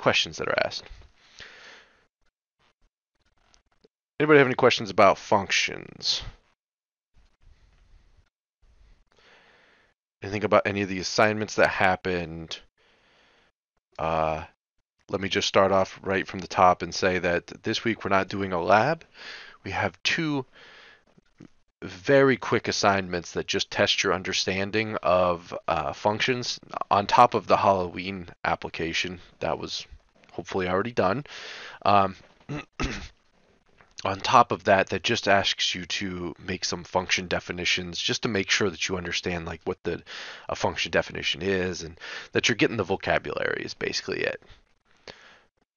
questions that are asked. Anybody have any questions about functions? Anything about any of the assignments that happened? Let me just start off right from the top and say that this week we're not doing a lab. We have two very quick assignments that just test your understanding of functions on top of the Halloween application that was hopefully already done. Um, on top of that, that just asks you to make some function definitions just to make sure that you understand like what a function definition is and that you're getting the vocabulary is basically it.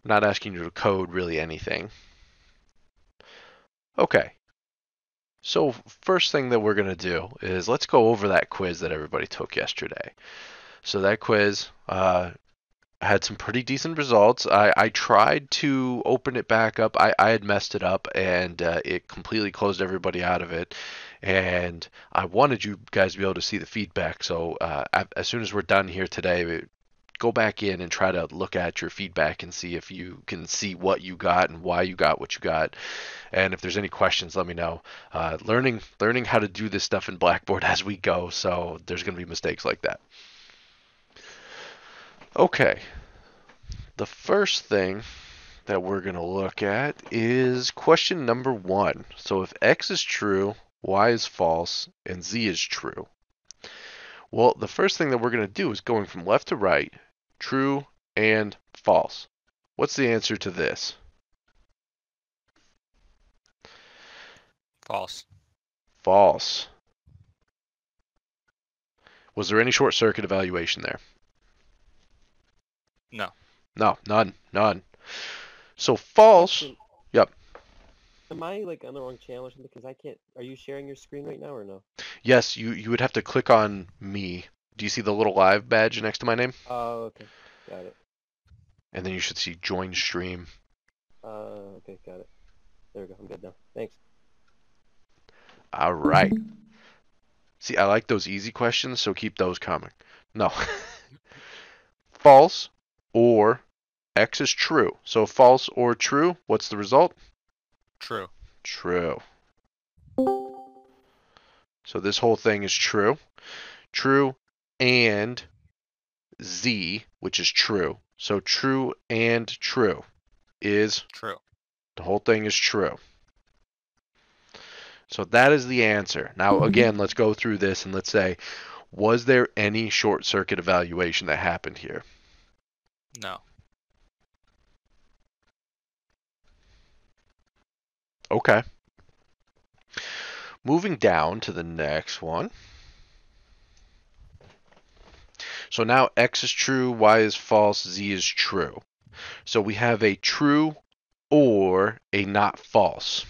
Not asking you to code really anything. Okay. So first thing that we're going to do is let's go over that quiz that everybody took yesterday. So that quiz had some pretty decent results. I tried to open it back up. I had messed it up and it completely closed everybody out of it. And I wanted you guys to be able to see the feedback. So as soon as we're done here today, go back in and try to look at your feedback and see if you can see what you got and why you got what you got. And if there's any questions, let me know. Learning how to do this stuff in Blackboard as we go, so there's going to be mistakes like that. Okay, the first thing that we're going to look at is question number 1. So if x is true, y is false, and z is true. Well, the first thing that we're going to do is going from left to right, true and false. What's the answer to this? False. False. Was there any short circuit evaluation there? No. No, none. So false. Question. Yep. Am I like on the wrong channel or something? Because I can't. Are you sharing your screen right now or no? Yes, you would have to click on me. Do you see the little live badge next to my name? Oh, okay. Got it. And then you should see join stream. Okay, got it. There we go. I'm good now. Thanks. All right. See, I like those easy questions, so keep those coming. No. False or x is true. So false or true, what's the result? True. True. So this whole thing is true. True and z, which is true. So true and true is true. The whole thing is true. So that is the answer. Now, again, let's go through this and let's say, was there any short circuit evaluation that happened here? No. Okay. Moving down to the next one. So now x is true, y is false, z is true. So we have a true or a not false.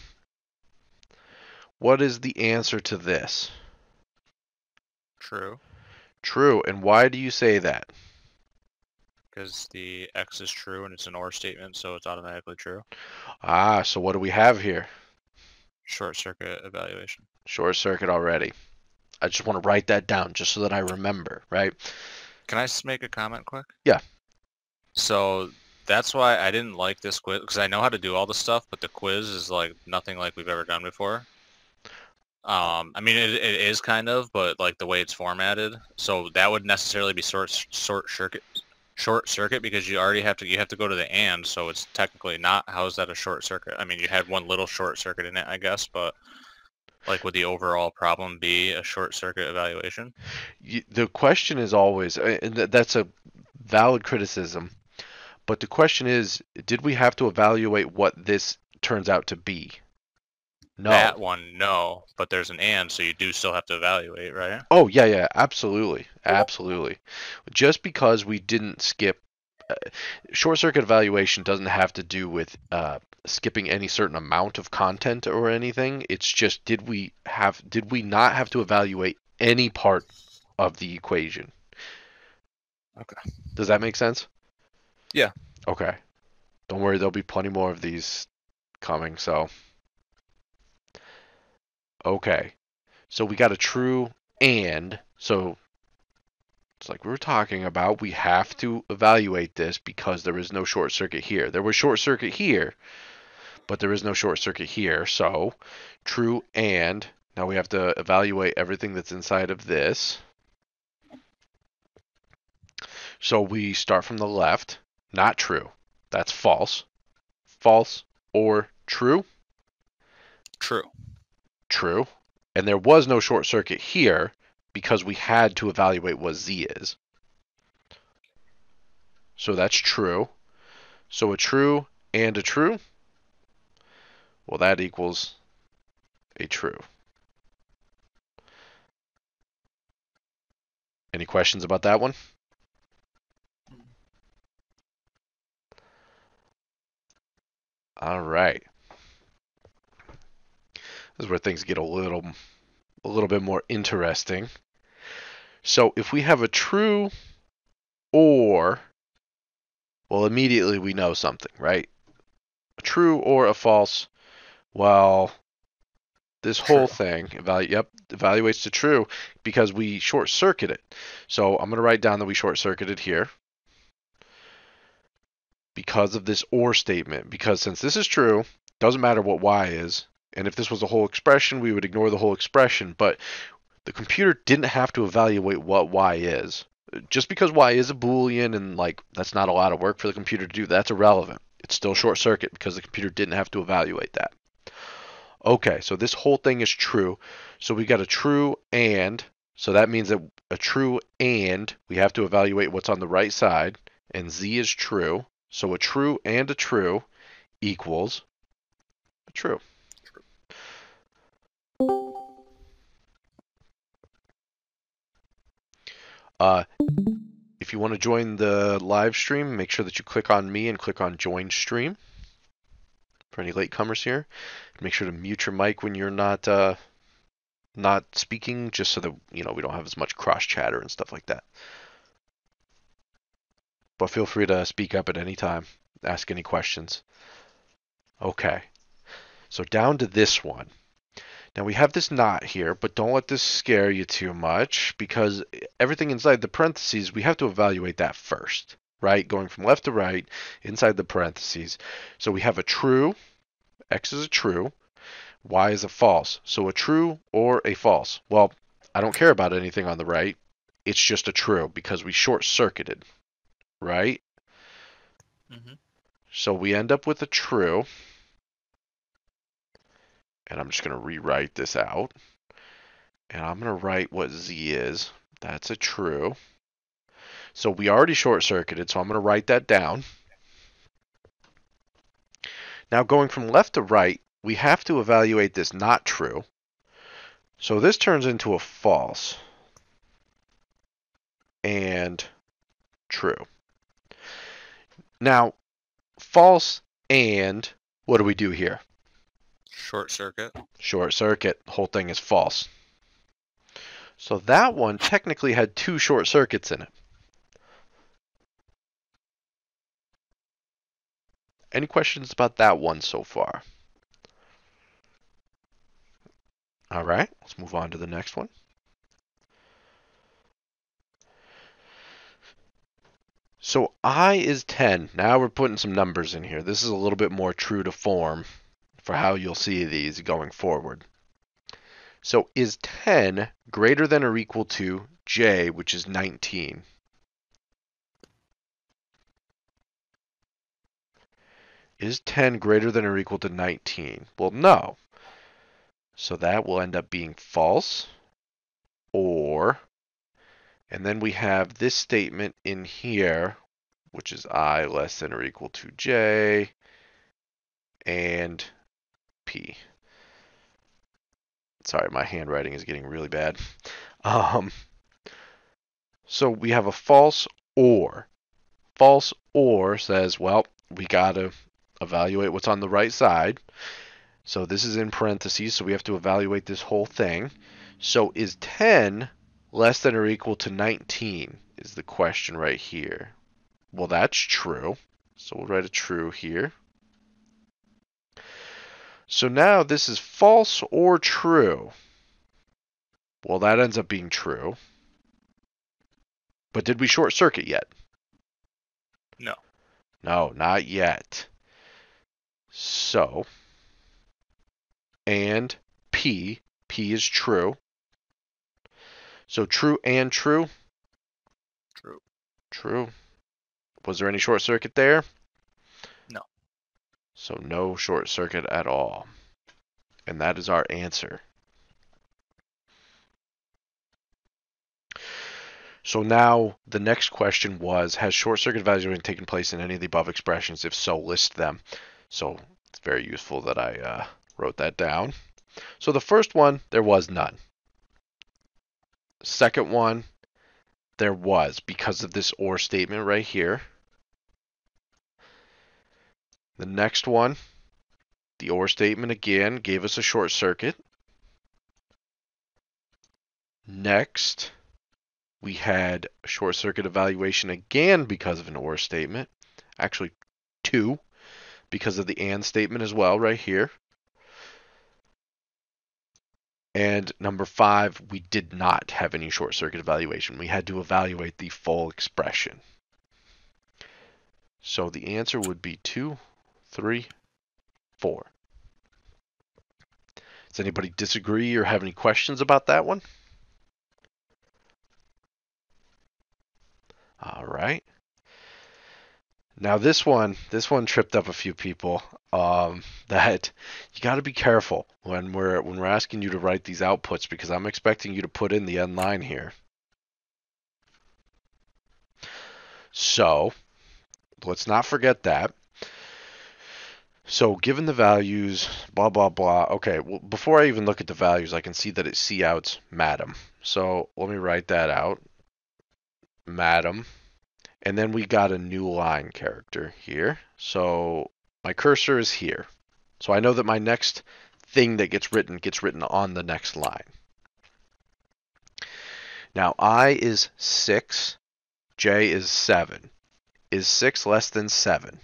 What is the answer to this? True. True. And why do you say that? Because the x is true and it's an or statement, so it's automatically true. Ah, so what do we have here? Short circuit evaluation. Short circuit already. I just want to write that down just so that I remember, right? Can I make a comment quick? Yeah. So that's why I didn't like this quiz, because I know how to do all the stuff, but the quiz is like nothing like we've ever done before. I mean, it is kind of, but like the way it's formatted. So that would necessarily be short circuit because you have to go to the and, so it's technically not. How is that a short circuit? I mean, you had one little short circuit in it, I guess, but like would the overall problem be a short circuit evaluation? The question is always, and that's a valid criticism, but the question is, did we have to evaluate what this turns out to be? No. That one, no, but there's an and, so you do still have to evaluate, right? Oh, yeah, absolutely. Absolutely. Just because we didn't skip, short circuit evaluation doesn't have to do with skipping any certain amount of content or anything. It's just, did we not have to evaluate any part of the equation? Okay. Does that make sense? Yeah. Okay. Don't worry, there'll be plenty more of these coming, so. Okay. So we got a true and, so It's like we were talking about, we have to evaluate this because there is no short circuit here. There was short circuit here, but there is no short circuit here. So true and, now we have to evaluate everything that's inside of this. So we start from the left, not true. That's false. False or true? True. True. And there was no short circuit here because we had to evaluate what Z is. So that's true. So a true and a true, well, that equals a true. Any questions about that one? All right. This is where things get a little bit more interesting. So if we have a true or, well, immediately we know something, right? A true or a false. Well, this whole thing evaluates to true because we short circuit it. So I'm going to write down that we short circuited here because of this or statement. Because since this is true, doesn't matter what y is. And if this was a whole expression, we would ignore the whole expression. But the computer didn't have to evaluate what y is. Just because y is a Boolean and like that's not a lot of work for the computer to do, that's irrelevant. It's still short circuit because the computer didn't have to evaluate that. Okay, so this whole thing is true. So we got a true and, so that means that a true and, we have to evaluate what's on the right side, and Z is true. So a true and a true equals a true. If you want to join the live stream, make sure that you click on me and click on join stream. For any latecomers here, make sure to mute your mic when you're not speaking, just so that we don't have as much cross chatter and stuff like that. But feel free to speak up at any time, ask any questions. Okay, so down to this one. Now we have this not here, but don't let this scare you too much because everything inside the parentheses, we have to evaluate that first, right? Going from left to right inside the parentheses. So we have a true, X is a true, Y is a false. So a true or a false. Well, I don't care about anything on the right. It's just a true because we short-circuited, right? Mm-hmm. So we end up with a true. And I'm just going to rewrite this out. And I'm going to write what Z is. That's a true. So we already short-circuited, so I'm going to write that down. Now going from left to right, we have to evaluate this not true. So this turns into a false and true. Now, false and what do we do here? Short circuit. Short circuit. The whole thing is false. So that one technically had two short circuits in it. Any questions about that one so far? All right, let's move on to the next one. So I is 10. Now we're putting some numbers in here. This is a little bit more true to form for how you'll see these going forward. So is 10 greater than or equal to J, which is 19? Is 10 greater than or equal to 19? Well, no. So that will end up being false, or, and then we have this statement in here, which is I less than or equal to J, and P. Sorry, my handwriting is getting really bad. So we have a false or. False or says, well, we got to evaluate what's on the right side. So this is in parentheses, so we have to evaluate this whole thing. So is 10 less than or equal to 19 is the question right here. Well, that's true. So we'll write a true here. So now this is false or true. Well, that ends up being true. But did we short circuit yet? No. No, not yet. So, and P is true. So true and true? True. True. Was there any short circuit there? No. So no short circuit at all. And that is our answer. So now the next question was, has short circuit evaluation taken place in any of the above expressions? If so, list them. So it's very useful that I wrote that down. So the first one, there was none. Second one, there was, because of this or statement right here. The next one, the or statement again gave us a short circuit. Next, we had a short circuit evaluation again because of an or statement. Actually, two, because of the and statement as well right here. And number 5, we did not have any short circuit evaluation. We had to evaluate the full expression. So the answer would be 2, 3, 4. Does anybody disagree or have any questions about that one? All right. Now this one tripped up a few people. That you got to be careful when we're asking you to write these outputs, because I'm expecting you to put in the end line here. So let's not forget that. So given the values, blah, blah, blah. Okay, well, before I even look at the values, I can see that it couts madam. So let me write that out. Madam. And then we got a new line character here. So my cursor is here. So I know that my next thing that gets written on the next line. Now I is 6, J is 7. Is 6 less than 7?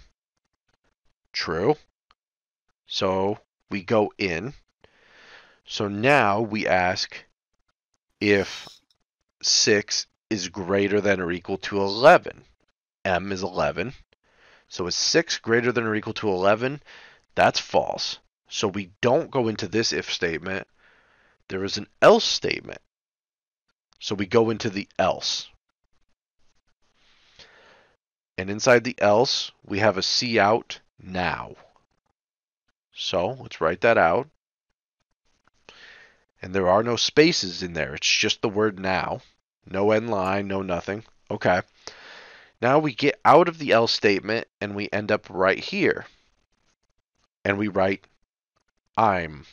True. So we go in. So now we ask if 6 is greater than or equal to 11. M is 11. So is 6 greater than or equal to 11? That's false. So we don't go into this if statement. There is an else statement. So we go into the else. And inside the else, we have a cout now. So let's write that out. And there are no spaces in there. It's just the word now. No end line, no nothing. Okay. Now we get out of the else statement and we end up right here. And we write I'm.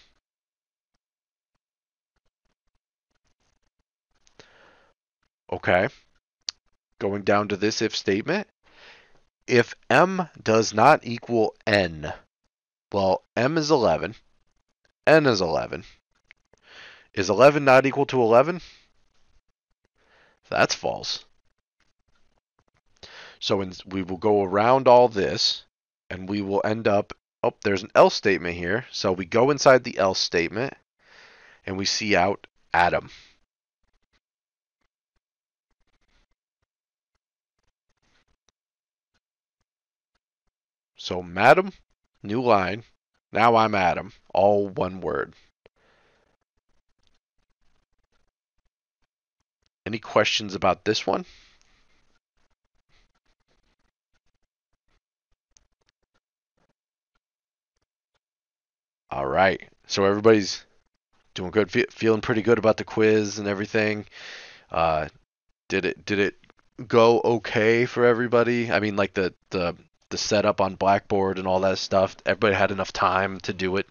Okay. Going down to this if statement. If m does not equal n, well, m is 11, n is 11. Is 11 not equal to 11? That's false. So we will go around all this, and we will end up, oh, there's an else statement here. So we go inside the else statement, and we cout Adam. So madam, new line, now I'm Adam, all one word. Any questions about this one? All right. So everybody's doing good, feeling pretty good about the quiz and everything. Did it go okay for everybody? I mean, like the setup on Blackboard and all that stuff. Everybody had enough time to do it.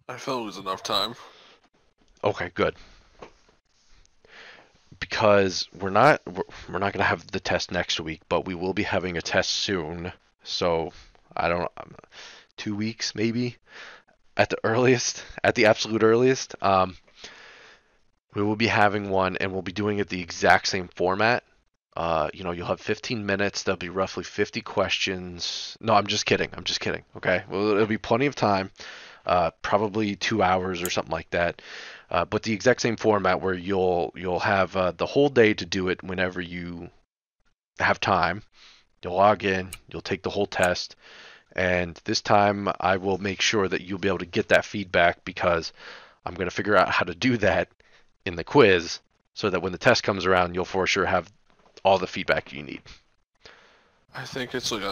I felt it was enough time. Okay, good. Because we're not going to have the test next week, but we will be having a test soon. So I don't 2 weeks maybe at the earliest, at the absolute earliest. We will be having one, and we'll be doing it the exact same format. You'll have 15 minutes. There'll be roughly 50 questions. No, I'm just kidding. Okay. Well, it'll be plenty of time. probably 2 hours or something like that. But the exact same format where you'll have the whole day to do it whenever you have time. You'll log in, you'll take the whole test, and this time I will make sure that you'll be able to get that feedback because I'm going to figure out how to do that in the quiz so that when the test comes around, you'll for sure have all the feedback you need. I think it's like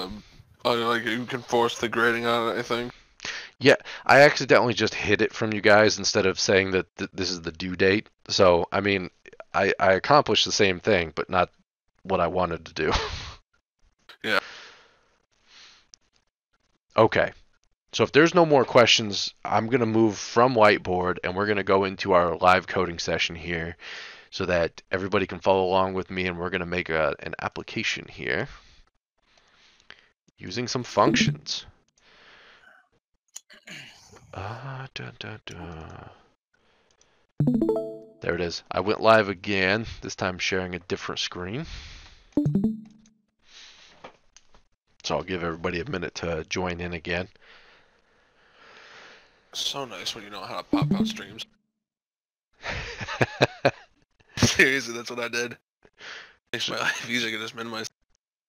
like you can force the grading on it, I think. Yeah, I accidentally just hid it from you guys instead of saying that this is the due date. So, I mean, I accomplished the same thing, but not what I wanted to do. Yeah. Okay. So if there's no more questions, I'm going to move from whiteboard and we're going to go into our live coding session here so that everybody can follow along with me, and we're going to make an application here using some functions. There it is. I went live again, this time sharing a different screen. So I'll give everybody a minute to join in again. So nice when you know how to pop out streams. Seriously, that's what I did. Makes my life easier. I can just minimize.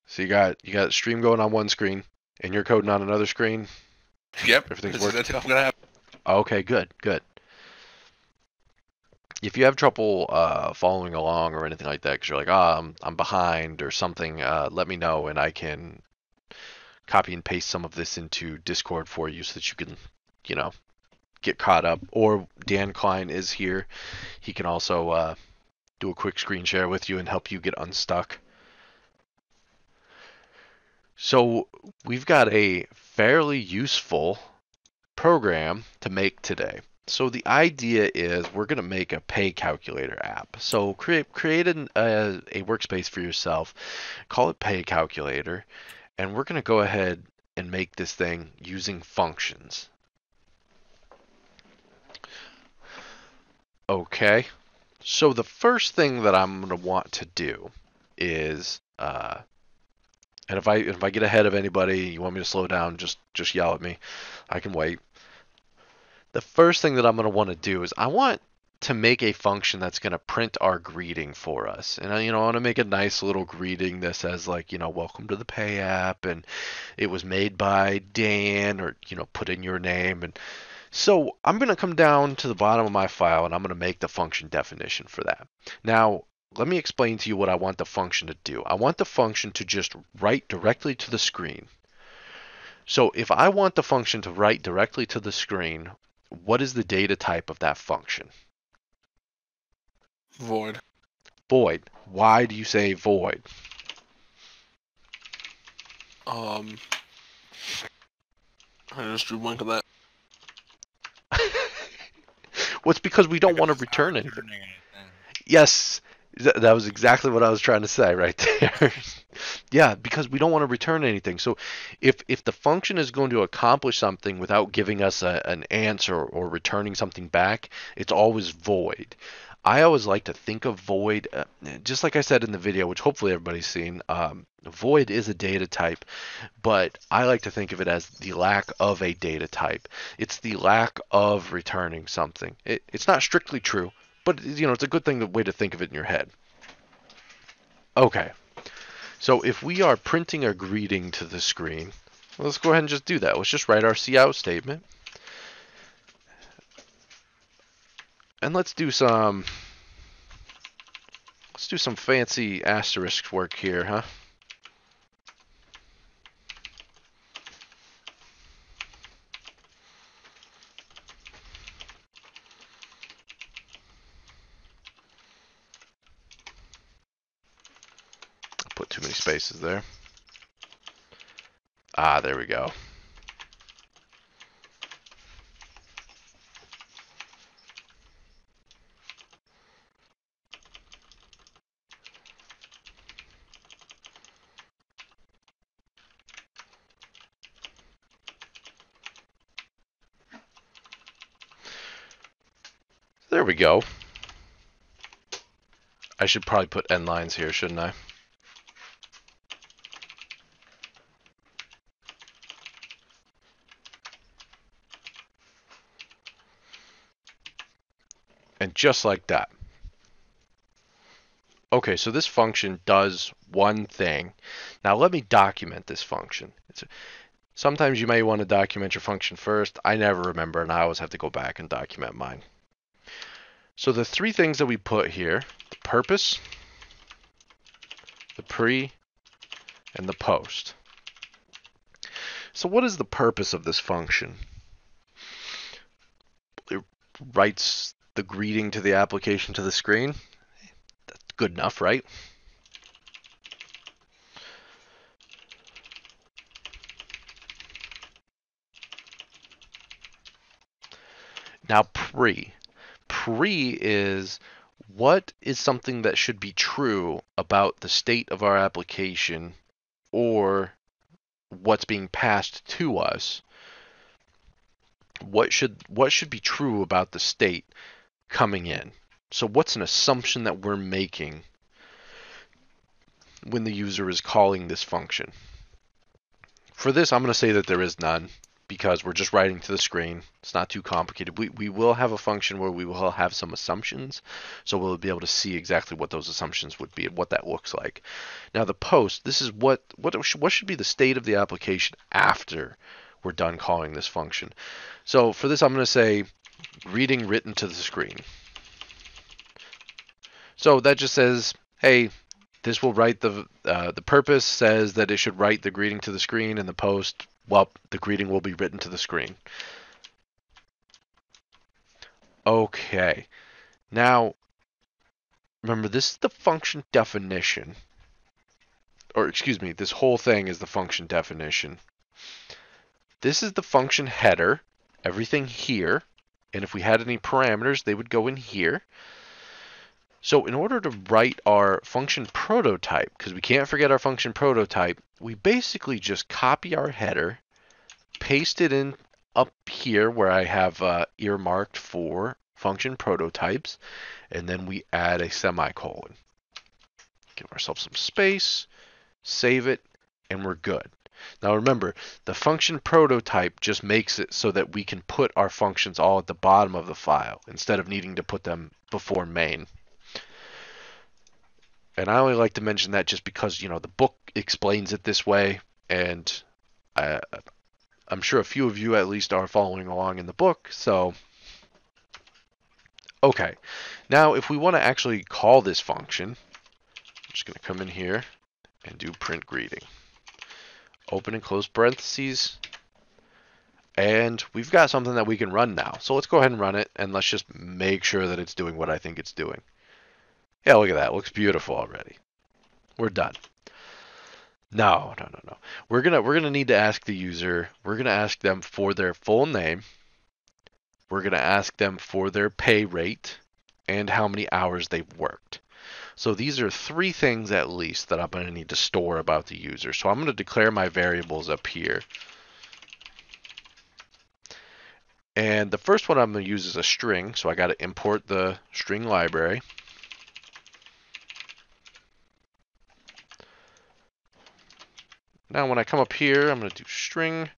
So you got stream going on one screen, and you're coding on another screen. Yep. Everything's This is working. I'm gonna have. Okay, good. If you have trouble following along or anything like that, because you're like, I'm behind or something, let me know and I can copy and paste some of this into Discord for you so that you can, get caught up. Or Dan Klein is here. He can also do a quick screen share with you and help you get unstuck. So we've got a fairly useful program to make today. So the idea is we're going to make a pay calculator app. So create a workspace for yourself, call it pay calculator, and we're going to go ahead and make this thing using functions. Okay, so the first thing that I'm going to want to do is, and if I get ahead of anybody, you want me to slow down, just yell at me. I can wait. The first thing that I'm going to want to do is I want to make a function that's going to print our greeting for us. And I want to make a nice little greeting that says like, welcome to the pay app, and it was made by Dan, or, put in your name. And so I'm going to come down to the bottom of my file and I'm going to make the function definition for that. Now, let me explain to you what I want the function to do. I want the function to just write directly to the screen. So if I want the function to write directly to the screen, what is the data type of that function? Void. Void. Why do you say void? I just drew blank of that. Well, it's because we don't want to return anything. Yes, that was exactly what I was trying to say right there. Yeah, because we don't want to return anything. So if the function is going to accomplish something without giving us an answer or returning something back, it's always void. I always like to think of void, just like I said in the video, which hopefully everybody's seen. Void is a data type, but I like to think of it as the lack of a data type. It's the lack of returning something. It's not strictly true, but it's a good way to think of it in your head. Okay, so if we are printing a greeting to the screen, let's go ahead and just do that. Let's just write our cout statement. And let's do some fancy asterisk work here, huh? Put too many spaces there. Ah, there we go. There we go. I should probably put end lines here, shouldn't I? And just like that. Okay, so this function does one thing. Now let me document this function. Sometimes you may want to document your function first. I never remember, and I always have to go back and document mine. So the three things that we put here, the purpose, the pre, and the post. So what is the purpose of this function? It writes the greeting to the application to the screen. That's good enough, right? Now pre. Pre is what is something that should be true about the state of our application or what's being passed to us. What should be true about the state coming in? So what's an assumption that we're making when the user is calling this function? For this, I'm going to say that there is none because we're just writing to the screen. It's not too complicated. We will have a function where we will have some assumptions, so we'll be able to see exactly what those assumptions would be and what that looks like. Now the post, this is what should be the state of the application after we're done calling this function. So for this, I'm going to say greeting written to the screen. So that just says, hey, this will write the purpose says that it should write the greeting to the screen, and the post, well, the greeting will be written to the screen. Okay. Now, remember, this is the function definition. Or, excuse me, this whole thing is the function definition. This is the function header, everything here. And if we had any parameters, they would go in here. So in order to write our function prototype, because we can't forget our function prototype, we basically just copy our header, paste it in up here where I have earmarked for function prototypes, and then we add a semicolon. Give ourselves some space, save it, and we're good. Now remember, the function prototype just makes it so that we can put our functions all at the bottom of the file instead of needing to put them before main. And I only like to mention that just because, you know, the book explains it this way, and I'm sure a few of you at least are following along in the book. So, okay. Now, if we want to actually call this function, I'm just going to come in here and do print greeting. Open and close parentheses. And we've got something that we can run now. So let's go ahead and run it, and let's just make sure that it's doing what I think it's doing. Yeah, look at that. It looks beautiful already. We're done. No. We're gonna need to ask the user. We're gonna ask them for their full name. We're gonna ask them for their pay rate and how many hours they've worked. So these are three things at least that I'm gonna need to store about the user. So I'm gonna declare my variables up here. And the first one I'm gonna use is a string. So I gotta import the string library. Now when I come up here, I'm going to do string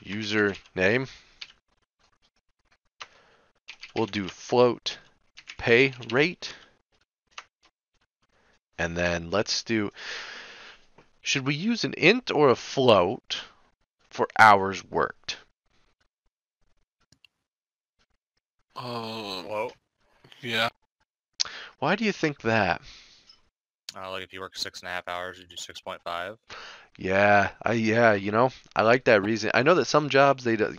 user name. We'll do float pay rate. And then let's do, should we use an int or a float for hours worked? Whoa. Yeah. Why do you think that? Like if you work 6.5 hours, you do 6.5. Yeah, I like that reason. I know that some jobs they do,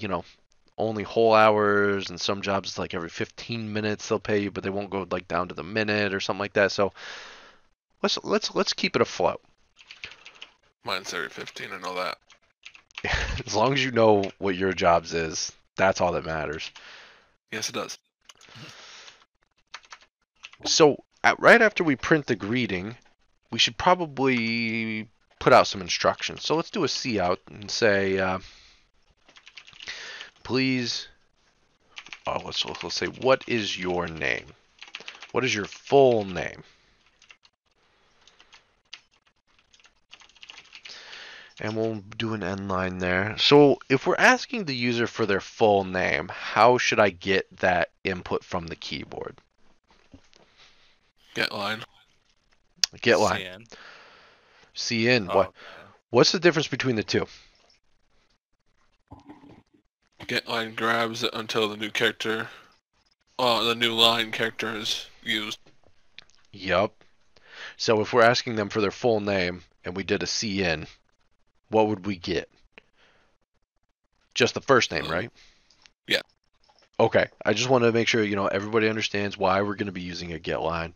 only whole hours, and some jobs it's like every 15 minutes they'll pay you, but they won't go like down to the minute or something like that. So let's keep it afloat. Mine's every 15, I know that. As long as you know what your job's is, that's all that matters. Yes, it does. So right after we print the greeting, we should probably put out some instructions. So let's do a cout and say, please, let's say, what is your name? What is your full name? And we'll do an end line there. So if we're asking the user for their full name, how should I get that input from the keyboard? Get line. Get line. CN. CN. Oh, okay. What's the difference between the two? Get line grabs it until the new character, the new line character is used. Yup. So if we're asking them for their full name and we did a CN, what would we get? Just the first name, right? Yeah. Okay. I just want to make sure, everybody understands why we're going to be using a get line.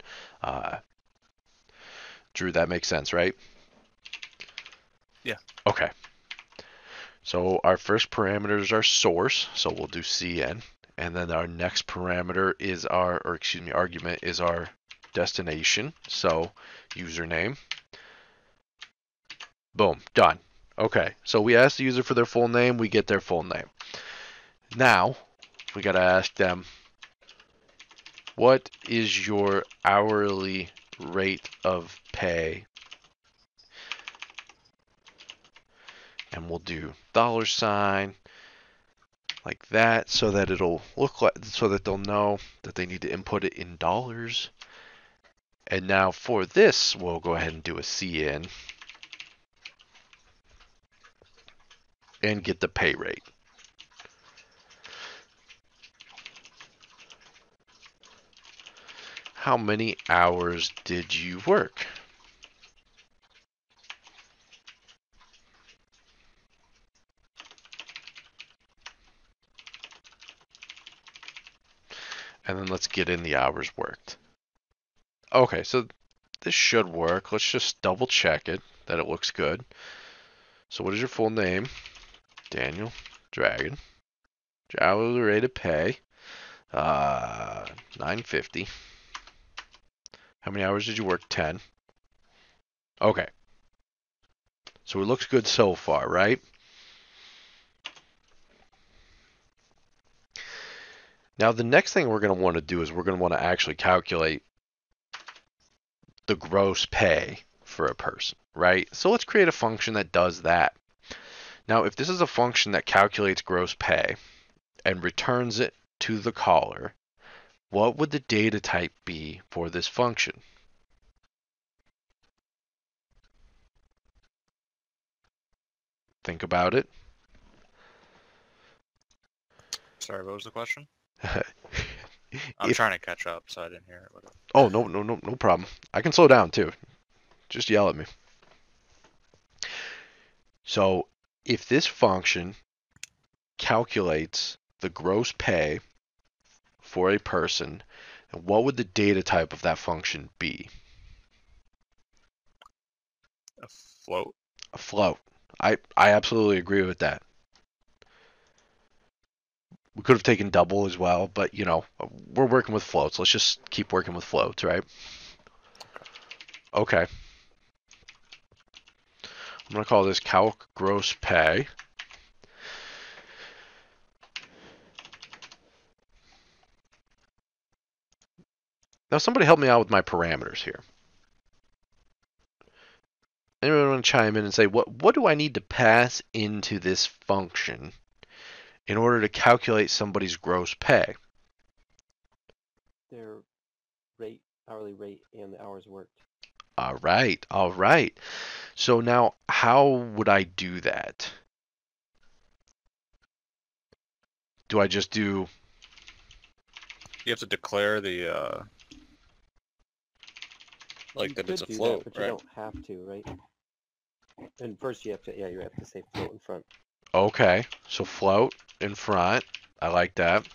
Drew, that makes sense, right? Yeah. Okay. So our first parameter is our source, so we'll do CN. And then our next parameter is argument is our destination, so username. Boom, done. Okay, so we ask the user for their full name, we get their full name. Now, we gotta ask them, what is your hourly rate of pay? And we'll do $, like that, so that it'll look like, so that they'll know that they need to input it in dollars. And now for this, we'll go ahead and do a CN and get the pay rate. How many hours did you work? And then let's get in the hours worked. Okay, so this should work. Let's just double check it, that it looks good. So what is your full name? Daniel Dragon. Your hourly rate of pay, $9.50. How many hours did you work? 10. Okay. So it looks good so far, right? Now the next thing we're going to want to do is we're going to want to actually calculate the gross pay for a person, right? So let's create a function that does that. Now if this is a function that calculates gross pay and returns it to the caller, what would the data type be for this function? Think about it. Sorry, what was the question? I'm trying to catch up, so I didn't hear it. Oh, no problem. I can slow down too. Just yell at me. So if this function calculates the gross pay for a person, what would the data type of that function be? A float. A float. I absolutely agree with that. We could have taken double as well, but we're working with floats. Let's just keep working with floats, right? Okay. I'm going to call this calc gross pay. Now somebody help me out with my parameters here. Anyone want to chime in and say, what do I need to pass into this function in order to calculate somebody's gross pay? Their rate, hourly rate, and the hours worked. All right. So now how would I do that? Do I just do... You have to declare the, like You that it's a could do float, that, but right? you don't have to, right? And first you have to say float in front. Okay, so float in front. I like that.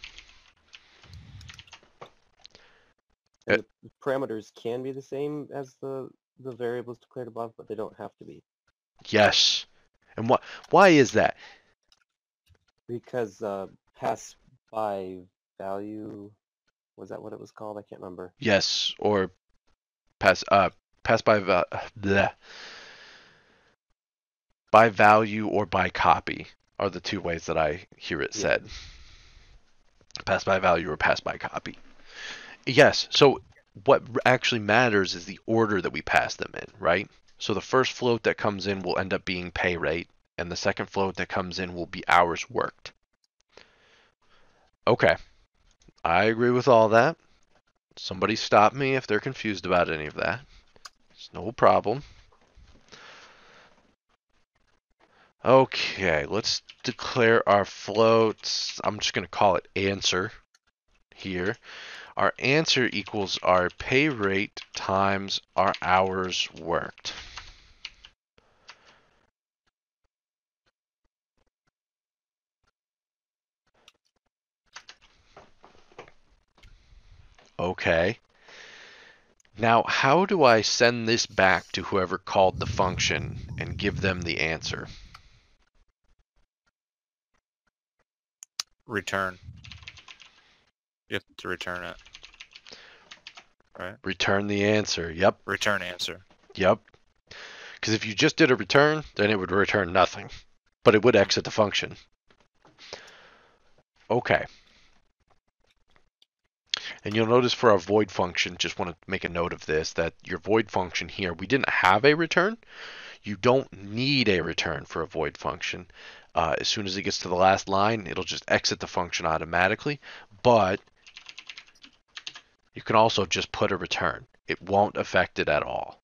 And the parameters can be the same as the variables declared above, but they don't have to be. Yes. And why is that? Because pass by value, was that what it was called? I can't remember. Yes, or pass by value or by copy are the two ways that I hear it said. Pass by value or pass by copy. Yes, so what actually matters is the order that we pass them in, right? So the first float that comes in will end up being pay rate, and the second float that comes in will be hours worked. Okay, I agree with all that. Somebody stop me if they're confused about any of that. It's no problem. Okay, let's declare our floats. I'm just going to call it answer here. Our answer equals our pay rate times our hours worked. Okay. Now, how do I send this back to whoever called the function and give them the answer? Return. You have to return it. Right? Return the answer. Yep. Return answer. Yep. Because if you just did a return, then it would return nothing. But it would exit the function. Okay. And you'll notice for our void function, just want to make a note of this, that your void function here, we didn't have a return. You don't need a return for a void function. As soon as it gets to the last line, it'll just exit the function automatically. But you can also just put a return. It won't affect it at all.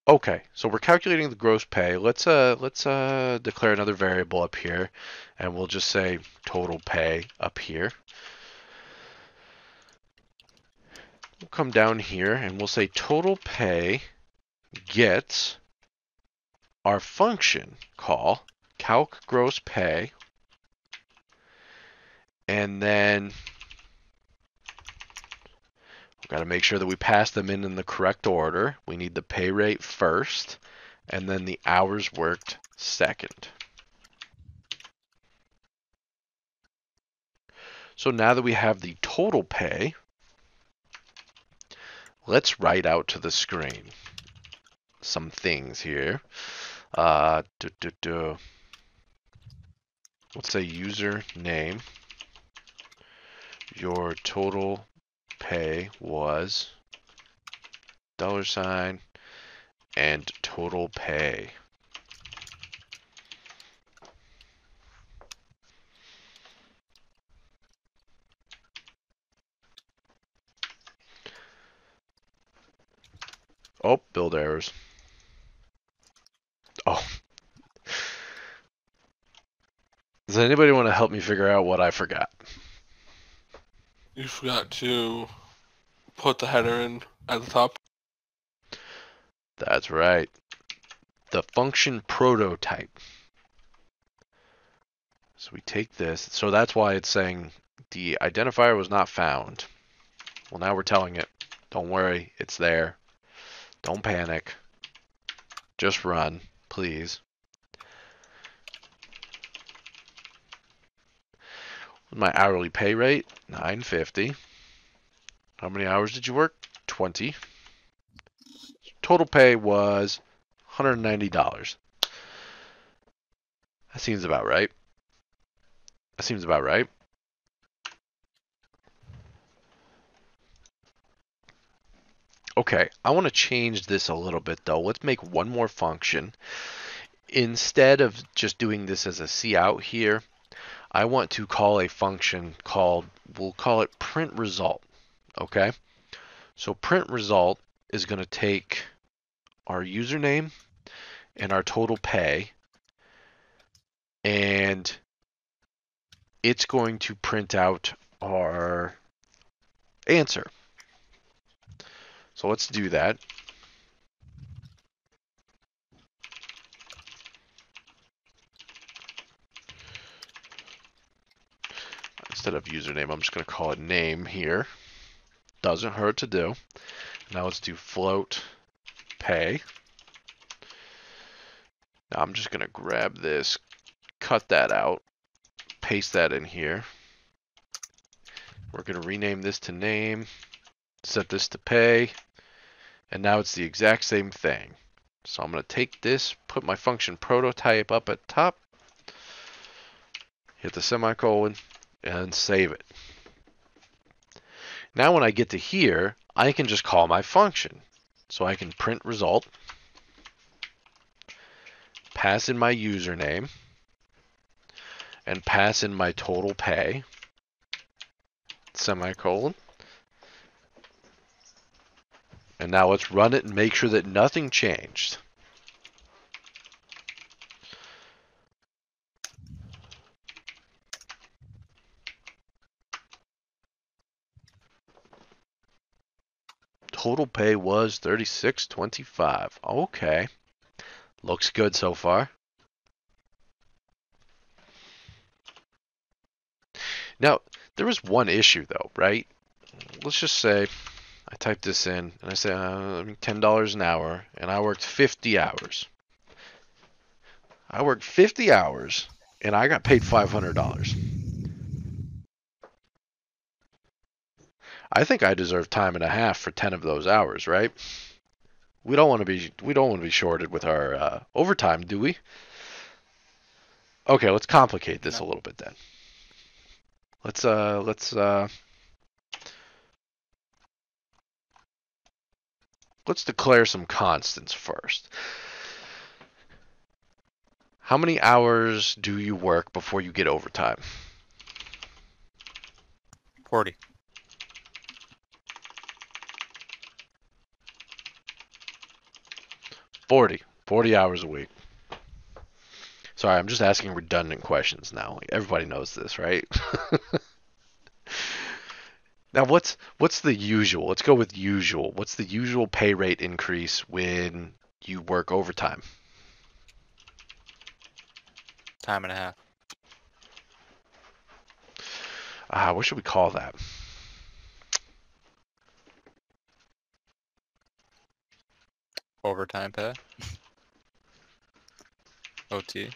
Okay, so we're calculating the gross pay. Let's declare another variable up here, and we'll just say total pay up here. We'll come down here and we'll say total pay gets our function call calc gross pay, and then got to make sure that we pass them in the correct order. We need the pay rate first, and then the hours worked second. So now that we have the total pay, let's write out to the screen some things here. Let's say username. Your total pay was $, and total pay. Oh, build errors. Oh. Does anybody want to help me figure out what I forgot? You forgot to put the header in at the top. That's right. The function prototype. So we take this. So that's why it's saying the identifier was not found. Well, now we're telling it, don't worry, it's there. Don't panic. Just run, please. My hourly pay rate, $9.50. How many hours did you work? 20. Total pay was $190. That seems about right. That seems about right. Okay, I want to change this a little bit though. Let's make one more function. Instead of just doing this as a cout here, I want to call a function called, we'll call it print result. Okay? So print result is going to take our username and our total pay, and it's going to print out our answer. So let's do that. Instead of username, I'm just going to call it name here. Doesn't hurt to do. Now let's do float pay. Now I'm just going to grab this, cut that out, paste that in here. We're going to rename this to name, set this to pay, and now it's the exact same thing. So I'm going to take this, put my function prototype up at top, hit the semicolon, and save it. Now when I get to here, I can just call my function. So I can print result, pass in my username, and pass in my total pay, semicolon. And now let's run it and make sure that nothing changed. Total pay was $36.25. Okay. Looks good so far. Now, there was one issue though, right? Let's just say I typed this in and I said $10 an hour and I worked 50 hours. I worked 50 hours and I got paid $500. I think I deserve time and a half for 10 of those hours, right? We don't want to be shorted with our overtime, do we? Okay, let's complicate this a little bit then. Let's declare some constants first. How many hours do you work before you get overtime? 40. 40 hours a week. Sorry, I'm just asking redundant questions now. Like, everybody knows this, right? Now, what's the usual? Let's go with usual. What's the usual pay rate increase when you work overtime? Time and a half. What should we call that? Overtime pay. OT.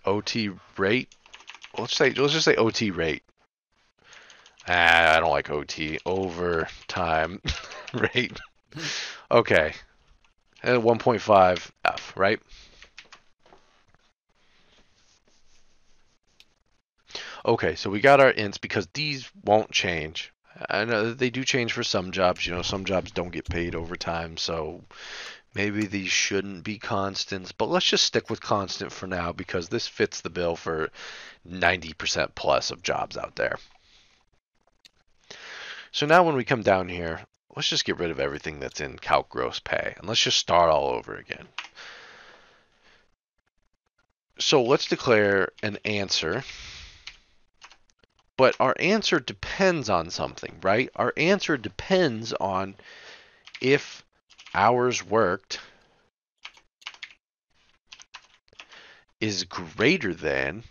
OT rate? Let's just say OT rate. I don't like OT. Overtime rate. Okay. And 1.5 F, right? Okay, so we got our ints because these won't change. I know they do change for some jobs. You know, some jobs don't get paid overtime, so maybe these shouldn't be constants. But let's just stick with constant for now because this fits the bill for 90% plus of jobs out there. So now when we come down here, let's just get rid of everything that's in calc gross pay. And let's just start all over again. So let's declare an answer. But our answer depends on something, right? Our answer depends on if hours worked is greater than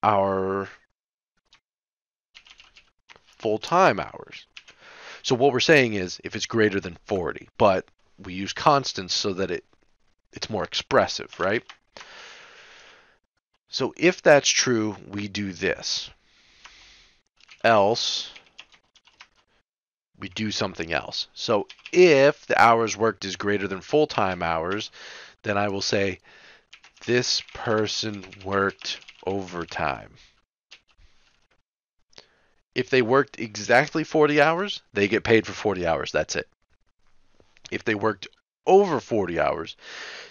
our full-time hours. So what we're saying is if it's greater than 40, but we use constants so that it's more expressive, right? So if that's true, we do this. Else, we do something else. So if the hours worked is greater than full-time hours, then I will say this person worked overtime. If they worked exactly 40 hours, they get paid for 40 hours. That's it. If they worked over 40 hours,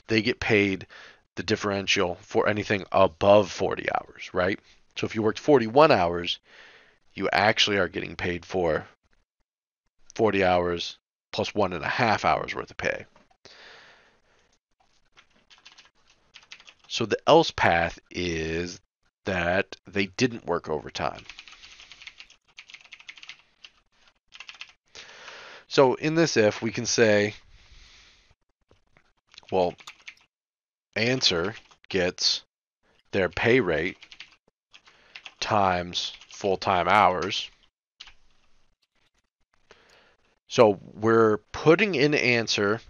they get paid the differential for anything above 40 hours, right? So if you worked 41 hours, you actually are getting paid for 40 hours plus 1.5 hours worth of pay. So the else path is that they didn't work overtime. So in this if, we can say, well, answer gets their pay rate times full-time hours. So we're putting in answer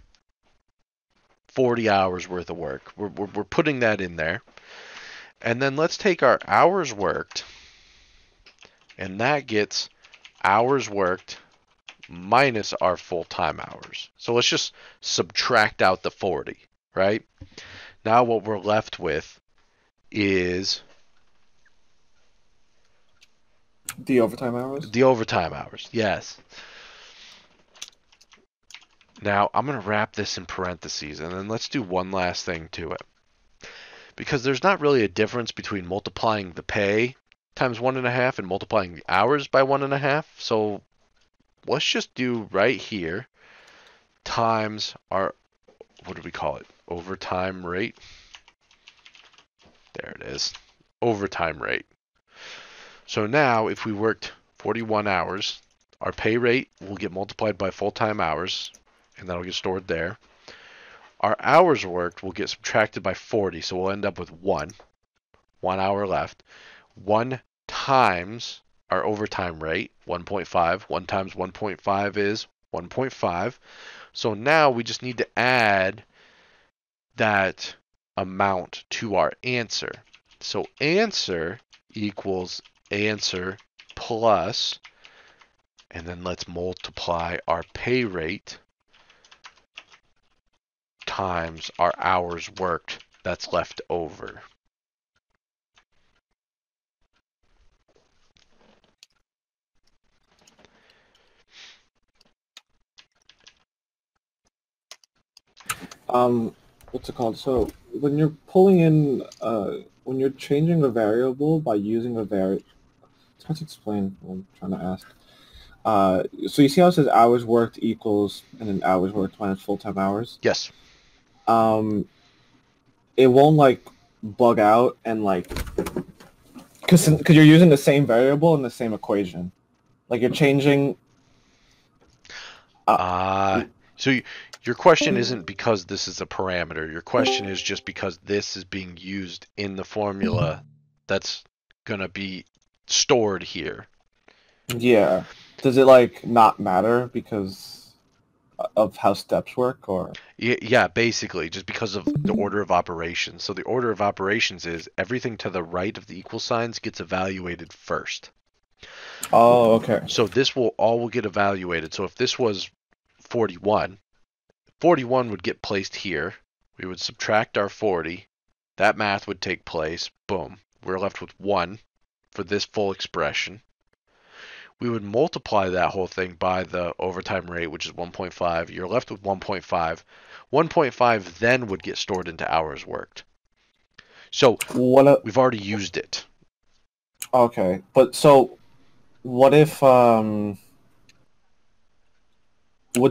40 hours worth of work. We're putting that in there. And then let's take our hours worked, and that gets hours worked minus our full-time hours. So let's just subtract out the 40, right? Now what we're left with is The overtime hours? The overtime hours, yes. Now, I'm going to wrap this in parentheses, and then let's do one last thing to it. Because there's not really a difference between multiplying the pay times 1.5 and multiplying the hours by 1.5. So let's just do right here times our, what do we call it? Overtime rate. There it is. Overtime rate. So now if we worked 41 hours, our pay rate will get multiplied by full-time hours, and that'll get stored there. Our hours worked will get subtracted by 40, so we'll end up with 1 hour left. 1 times our overtime rate, 1.5. 1 times 1.5 is 1.5. So now we just need to add that amount to our answer. So answer equals answer plus, and then let's multiply our pay rate times our hours worked that's left over. What's it called? So when you're pulling in, when you're changing a variable by using a it's hard to explain what I'm trying to ask. So you see how it says hours worked equals, and then hours worked minus full-time hours? Yes. It won't like bug out and like, because you're using the same variable in the same equation. Like you're changing. So your question isn't because this is a parameter. Your question is just because this is being used in the formula that's going to be stored here. Yeah. Does it like not matter because of how steps work, or? Yeah, basically, just because of the order of operations. So the order of operations is everything to the right of the equal signs gets evaluated first. Oh, okay. So this will all get evaluated. So if this was 41, 41 would get placed here. We would subtract our 40. That math would take place. Boom. We're left with 1 for this full expression. We would multiply that whole thing by the overtime rate, which is 1.5. You're left with 1.5. 1.5 then would get stored into hours worked. So we've already used it. Okay, but so what if would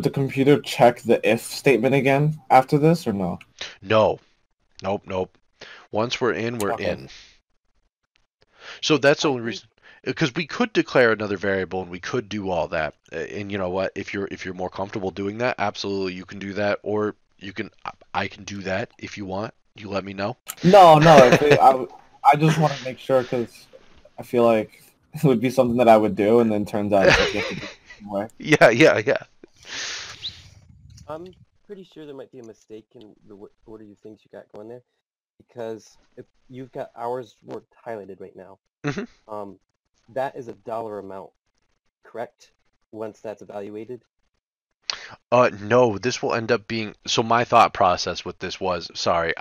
the computer check the if statement again after this, or no? No. Nope. Once we're in, we're Okay. in. So that's the only reason. Because we could declare another variable and we could do all that. And you know what? If you're more comfortable doing that, absolutely you can do that. Or I can do that if you want. You let me know. No. I just want to make sure because I feel like it would be something that I would do, and then turns out it's like you have to do it anyway. Yeah. I'm pretty sure there might be a mistake in the order of things you got going there, because if you've got hours worked highlighted right now, that is a dollar amount, correct? Once that's evaluated. No, this will end up being. So my thought process with this was, sorry,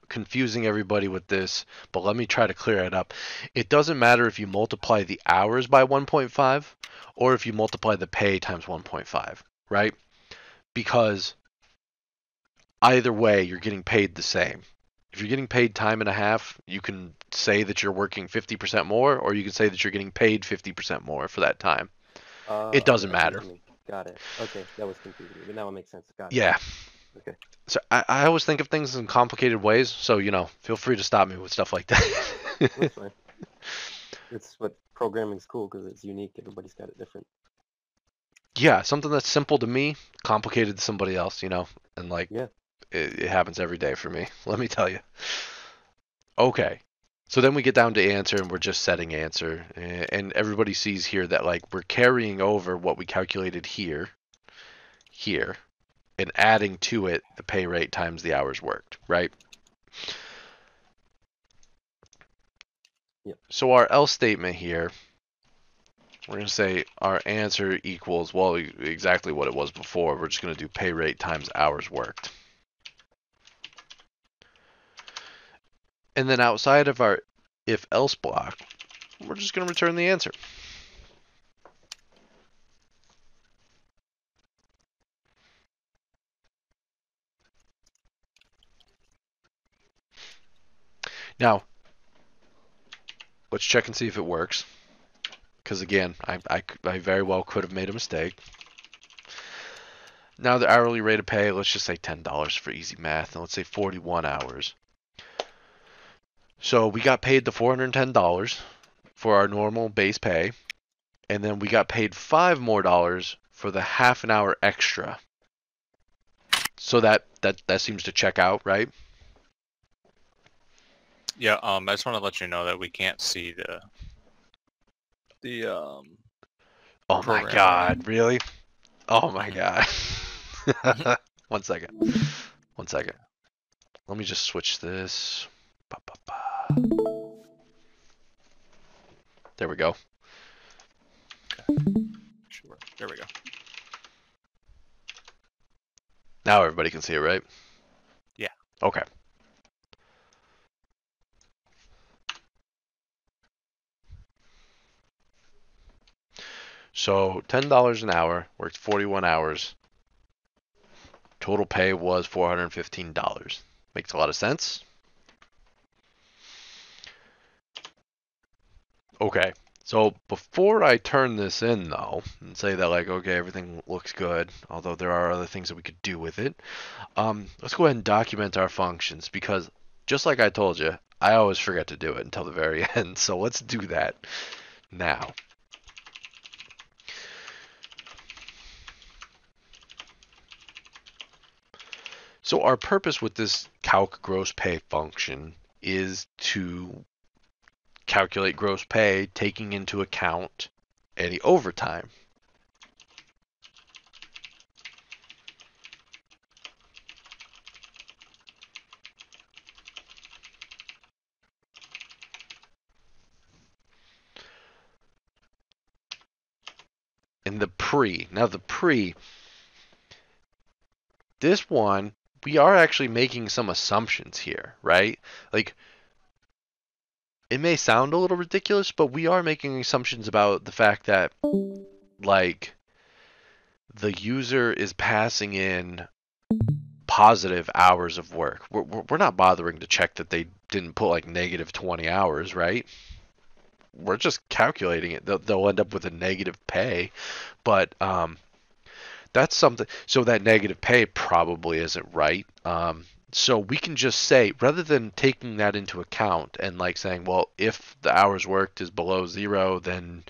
confusing everybody with this, but let me try to clear it up. It doesn't matter if you multiply the hours by 1.5 or if you multiply the pay times 1.5, right? Because either way, you're getting paid the same. If you're getting paid time and a half, you can say that you're working 50% more, or you can say that you're getting paid 50% more for that time. It doesn't matter. Got it. Okay, that was confusing, but now it makes sense. Got it. Yeah. Okay. So I always think of things in complicated ways, so feel free to stop me with stuff like that. That's fine. It's what programming's cool because it's unique. Everybody's got it different. Yeah, something that's simple to me, complicated to somebody else, and like it happens every day for me. Let me tell you. Okay. So then we get down to answer, and we're just setting answer, and everybody sees here that like we're carrying over what we calculated here, and adding to it the pay rate times the hours worked, right? Yep. So our else statement here, we're going to say our answer equals, well, exactly what it was before. We're just going to do pay rate times hours worked. And then outside of our if-else block, we're just going to return the answer. Now, let's check and see if it works. Because again, I very well could have made a mistake. Now the hourly rate of pay, let's just say $10 for easy math, and let's say 41 hours. So we got paid the $410 for our normal base pay, and then we got paid $5 more for the half an hour extra. So that seems to check out, right? Yeah. I just want to let you know that we can't see the Oh my program God, really? Oh my God. 1 second. 1 second. Let me just switch this. Ba, ba, ba. There we go. Sure. There we go. Now everybody can see it, right? Yeah. Okay. So $10 an hour, worked 41 hours. Total pay was $415. Makes a lot of sense. Okay. So before I turn this in though, and say that like, okay, everything looks good, although there are other things that we could do with it, let's go ahead and document our functions because just like I told you, I always forget to do it until the very end. So let's do that now. So our purpose with this calc gross pay function is to calculate gross pay taking into account any overtime. In the this one, we are actually making some assumptions here, right? Like, it may sound a little ridiculous, but we are making assumptions about the fact that, like, the user is passing in positive hours of work. We're not bothering to check that they didn't put, like, negative 20 hours, right? We're just calculating it. They'll end up with a negative pay, but that's something. So that negative pay probably isn't right. So we can just say, rather than taking that into account and like saying, well, if the hours worked is below 0, then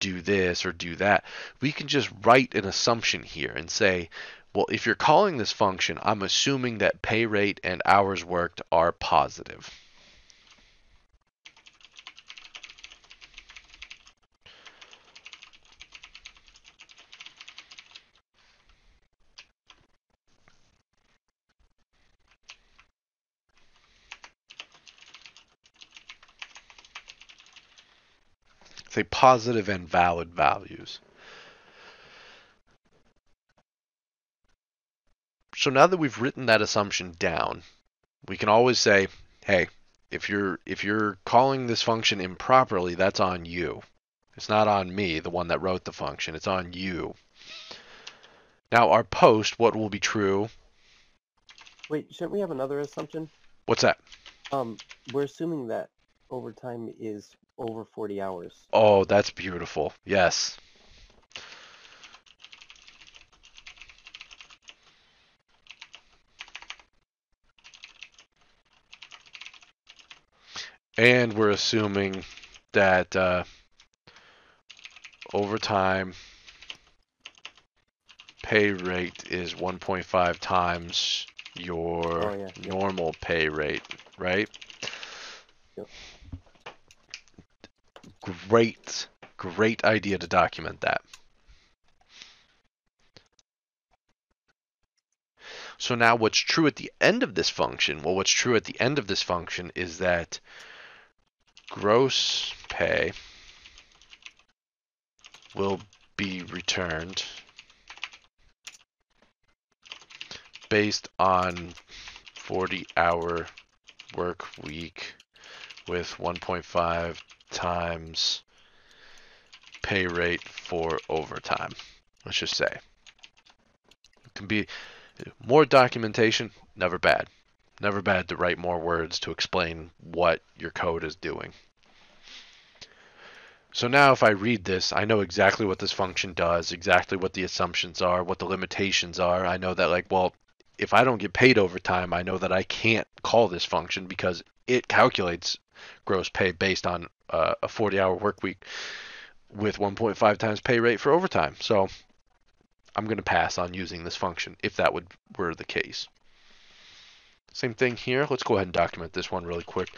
do this or do that. We can just write an assumption here and say, well, if you're calling this function, I'm assuming that pay rate and hours worked are positive. Say positive and valid values. So now that we've written that assumption down, we can always say, hey, if you're calling this function improperly, that's on you. It's not on me, the one that wrote the function. It's on you. Now our post, what will be true? Wait, shouldn't we have another assumption? What's that? We're assuming that overtime is over 40 hours. Oh, that's beautiful. Yes. And we're assuming that overtime pay rate is 1.5 times your normal pay rate, right? Yep. Great idea to document that. So now what's true at the end of this function? Well, what's true at the end of this function is that gross pay will be returned based on 40-hour work week with 1.5 times pay rate for overtime. Let's just say. It can be more documentation, never bad. Never bad to write more words to explain what your code is doing. So now if I read this, I know exactly what this function does, exactly what the assumptions are, what the limitations are. I know that, like, well, if I don't get paid overtime, I know that I can't call this function because it calculates gross pay based on a 40-hour work week with 1.5 times pay rate for overtime. So I'm going to pass on using this function if that were the case. Same thing here. Let's go ahead and document this one really quick.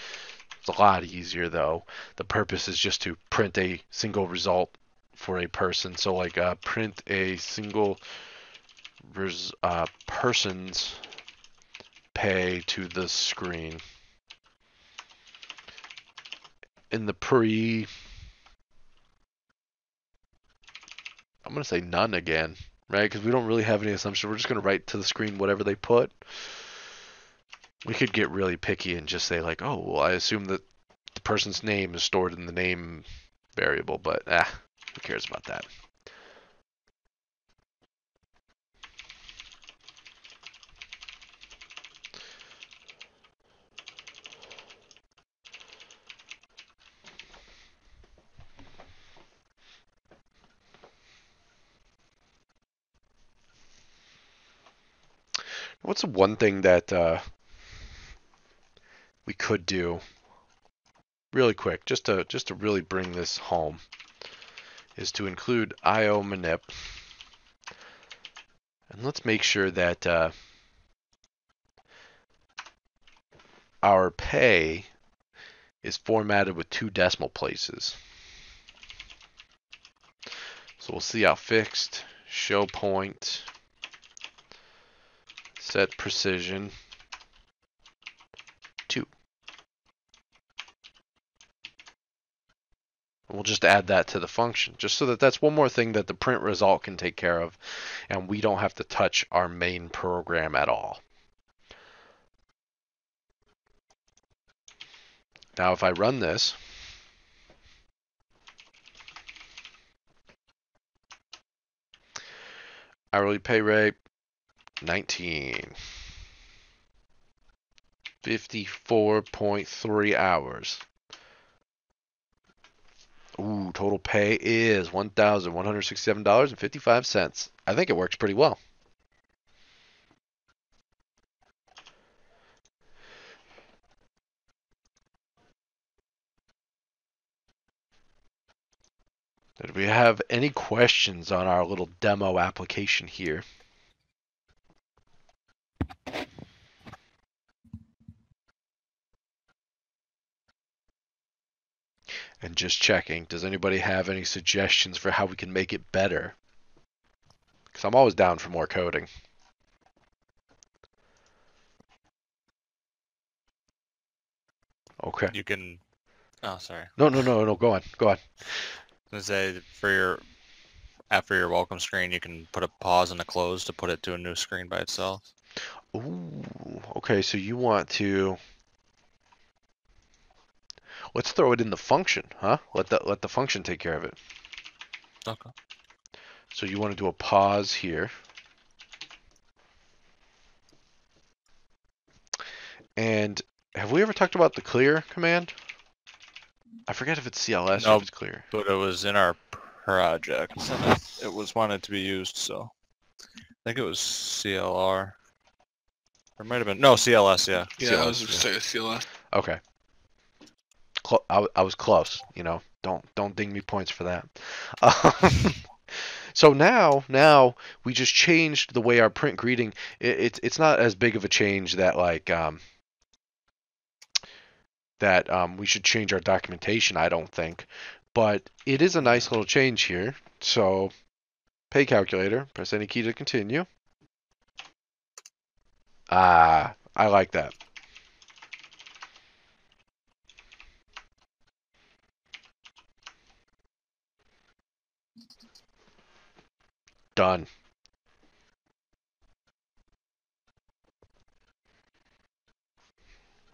It's a lot easier though. The purpose is just to print a single result for a person. So like print a single person's pay to the screen. In the I'm going to say none again, right? Because we don't really have any assumption. We're just going to write to the screen whatever they put. We could get really picky and just say like, oh, well, I assume that the person's name is stored in the name variable, but who cares about that? What's the one thing that we could do really quick, just to really bring this home, is to include IO manip, and let's make sure that our pay is formatted with 2 decimal places. So we'll see out fixed, show point, set precision 2. We'll just add that to the function, just so that that's one more thing that the print result can take care of, and we don't have to touch our main program at all. Now if I run this, hourly pay rate 19, 54.3 hours. Ooh, total pay is $1,167.55. I think it works pretty well. Did we have any questions on our little demo application here? And just checking, does anybody have any suggestions for how we can make it better? Because I'm always down for more coding. Okay. You can. Oh, sorry. No, go on. I was gonna say after your welcome screen, you can put a pause and a close to put it to a new screen by itself. Ooh, okay, so you want to... Let's throw it in the function, huh? Let the function take care of it. Okay. So you want to do a pause here. And have we ever talked about the clear command? I forget if it's CLS or if it's clear. But it was in our project. And it was wanted to be used, so I think it was CLR. Or it might have been CLS. Yeah. Yeah, CLS, I was just saying CLS. Okay. I was close. You know, don't ding me points for that. So now we just changed the way our print greeting. It's not as big of a change that like we should change our documentation, I don't think. But it is a nice little change here. So pay calculator, press any key to continue. I like that. Done.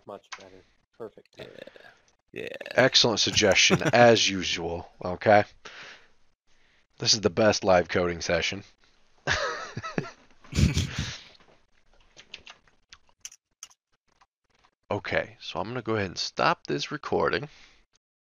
Much better. Perfect. Yeah. Excellent suggestion, as usual. Okay. This is the best live coding session. Okay, so I'm going to go ahead and stop this recording.